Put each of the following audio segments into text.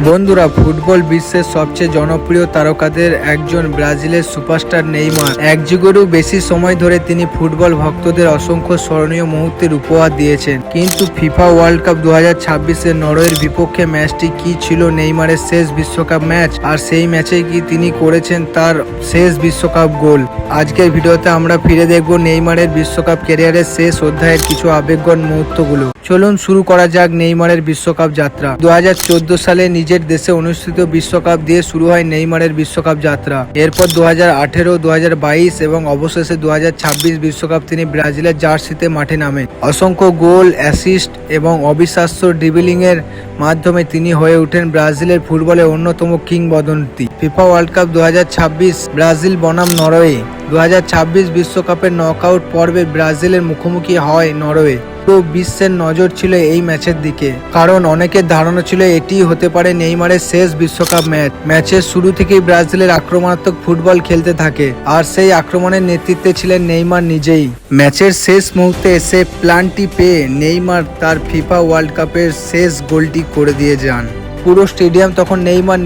বন্ধুরা, ফুটবল বিশ্বের সবচেয়ে জনপ্রিয় তারকাদের একজন ব্রাজিলের সুপারস্টার নেইমার। এক যুগেরও বেশি সময় ধরে তিনি ফুটবল ভক্তদের অসংখ্য স্মরণীয় মুহূর্তের উপহার দিয়েছেন। কিন্তু ফিফা ওয়ার্ল্ড কাপ 2026-এর নরওয়ের বিপক্ষে ম্যাচটি কি ছিল নেইমারের শেষ বিশ্বকাপ ম্যাচ, আর সেই ম্যাচে কি তিনি করেছেন তার শেষ বিশ্বকাপ গোল। আজকের ভিডিওতে আমরা ফিরে দেখব নেইমারের বিশ্বকাপ ক্যারিয়ারের শেষ অধ্যায়ের কিছু আবেগঘন মুহূর্তগুলো। চলুন শুরু করা যাক নেইমারের বিশ্বকাপ যাত্রা। 2014 সালে নিজের দেশে অনুষ্ঠিত বিশ্বকাপ দিয়ে শুরু হয় নেইমারের বিশ্বকাপ যাত্রা। এরপর 2018, 2022 এবং অবশেষে 2026 বিশ্বকাপ তিনি ব্রাজিলের জার্সিতে মাঠে নামেন। অসংখ্য গোল, অ্যাসিস্ট এবং অবিশ্বাস্য ড্রিবলিং এর মাধ্যমে তিনি হয়ে ওঠেন ব্রাজিলের ফুটবলের অন্যতম কিংবদন্তি। ফিফা ওয়ার্ল্ড কাপ 2026 ব্রাজিল বনাম নরওয়ে। 2026 বিশ্বকাপের নকআউট পর্বে ব্রাজিলের মুখোমুখি হয় নরওয়ে। পুরো বিশ্বের নজর ছিল এই ম্যাচের দিকে, কারণ অনেকের ধারণা ছিল এটি হতে পারে নেইমারের শেষ বিশ্বকাপ ম্যাচ। ম্যাচের শুরু থেকেই ব্রাজিলের আক্রমণাত্মক ফুটবল খেলতে থাকে, আর সেই আক্রমণের নেতৃত্বে ছিলেন নেইমার নিজেই। ম্যাচের শেষ মুহূর্তে এসে প্ল্যানটি পেয়ে নেইমার তার ফিফা ওয়ার্ল্ড কাপের শেষ গোলটি করে দিয়ে যান। পুরো স্টেডিয়াম তখন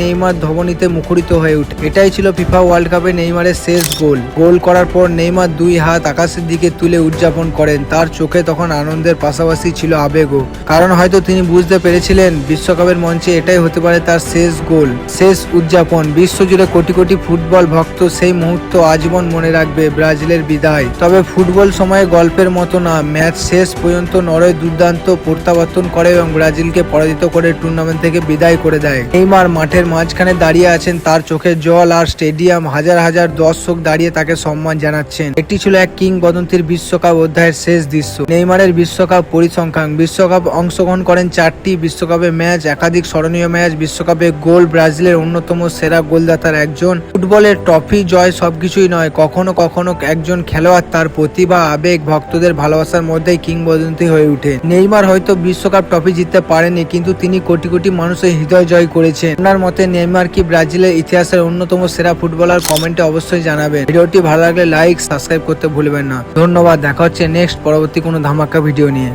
নেইমার ধবনিতে মুখরিত হয়ে ওঠে। এটাই ছিল ফিফা ওয়ার্ল্ড কাপে নেইমারের শেষ গোল। গোল করার পর নেইমার দুই হাত আকাশের দিকে তুলে উদযাপন করেন। তার চোখে তখন আনন্দের পাশাপাশি ছিল আবেগও, কারণ হয়তো তিনি বুঝতে পেরেছিলেন বিশ্বকাপের মঞ্চে এটাই হতে পারে তার শেষ গোল, শেষ উদযাপন। বিশ্বজুড়ে কোটি কোটি ফুটবল ভক্ত সেই মুহূর্ত আজীবন মনে রাখবে। ব্রাজিলের বিদায় তবে ফুটবল সময়ে গল্পের মতো না। ম্যাচ শেষ পর্যন্ত নরওয়ে দুর্দান্ত প্রত্যাবর্তন করে এবং ব্রাজিলকে পরাজিত করে টুর্নামেন্ট থেকে বিদায় করে দেয়। নেইমার মাঠের মাঝখানে দাঁড়িয়ে আছেন, তার চোখে জল, আর স্টেডিয়াম হাজার হাজার দর্শক দাঁড়িয়ে তাকে সম্মান জানাচ্ছেন। এটি ছিল এক কিংবদন্তির বিশ্বকাপ অধ্যায়ের শেষ দৃশ্য। নেইমারের বিশ্বকাপ পরিসংখ্যান: বিশ্বকাপ অংশগ্রহণ করেন 4টি বিশ্বকাপে ম্যাচ, একাধিক স্মরণীয় ম্যাচ, বিশ্বকাপে গোল, ব্রাজিলের অন্যতম সেরা গোলদাতার একজন। ফুটবলের ট্রফি জয় সবকিছুই নয়, কখনো কখনো একজন খেলোয়াড় তার প্রতিভা, আবেগ, ভক্তদের ভালোবাসার মধ্যেই কিংবদন্তি হয়ে ওঠে। নেইমার হয়তো বিশ্বকাপ ট্রফি জিততে পারেনি, কিন্তু তিনি কোটি কোটি মানুষের হৃদয় জয় করেছেন। আপনার মতে নেইমার কি ব্রাজিলের ইতিহাসের অন্যতম সেরা ফুটবলার? কমেন্টে অবশ্যই জানাবেন। ভিডিওটি ভালো লাগলে লাইক, সাবস্ক্রাইব করতে ভুলবেন না। ধন্যবাদ। দেখা হচ্ছে নেক্সট পরবর্তী কোনো ধামাকা ভিডিও নিয়ে।